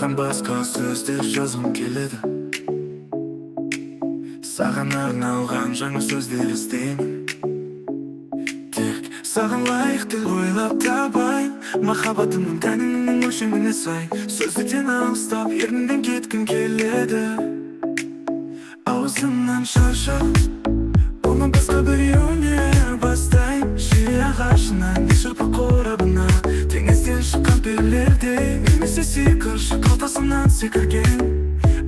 Саған басқа сөздер жазғым келеді. Саған арналған жаңа сөздер іздеймін. Тек саған лайық тіл ойлап табайын. Махаббатымның тәніңнің өлшеміне сай. Сөздіктен алыстап ерніңнен кеткім келеді. Аузымнан шаршап бұны басқа біреуіне бастайын. Жиі ағашынан не шырпы қорабына, теңізден шыққан перілердей, немесе сиқыршы қалтасынан секірген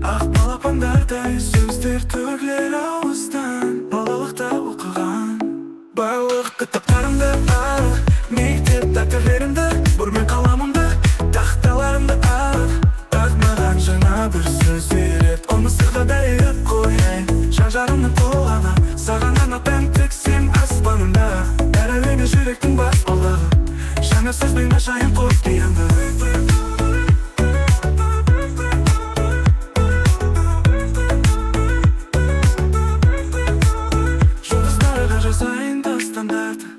ақ балапандардай сөздер төгілер ауыздан. Балалықта оқыған барлық кітаптарымды, мектеп дәптерлерімді, бүрмен қаламымды, тақталарымды маған жаңа бір сөз береді. Оны сырғадай қояйын жан-жарымның толғана. Саған арнап тек сен аспанында, әр әуені жүректің бас балығы. Жаңа сөзбен ашайын құпиямды. Жұлдыздарға жазайын дастандарды,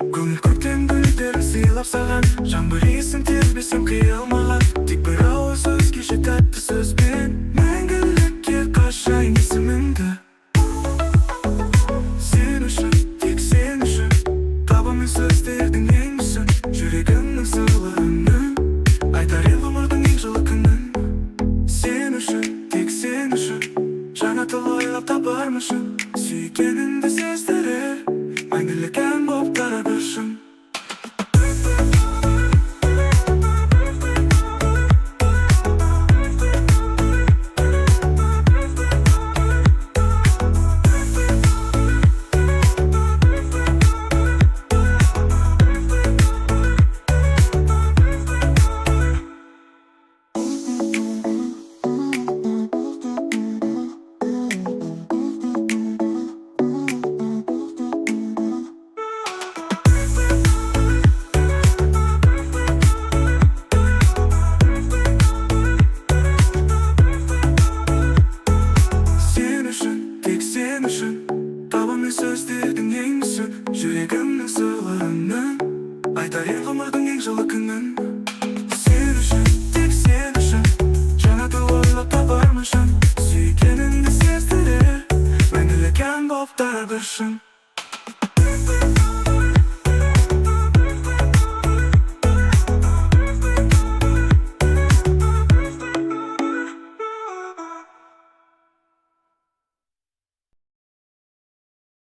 көңіл көктем гүлдерін сыйлап саған. Жаңбыр иісін тербесем қиялмаған, тек бір ауыз өзгеше тәтті сөзбен мәңгілікке қашайын есіміңді. Сен үшін, тек сен үшін, табамын сөздердің ең мүсін. Жүрегімнің сырларының айтар ел ғұмырдың ең жылы күнін. Сен үшін, тек сен үшін, жаңа тыл ойлап табармышын. Сүйгеніңді сездірер, мәңгілік ән боп тара бершін. Табамын сөздердің ең мүсін. Жүрегімнің сырларының айтар ел ғұмырдың ең жылы күнін. Сен үшін, тек сен үшін, жаңа тыл ойлап табармышын. Сүйгеніңді сездірер, мәңгілік ән боп тара бершін.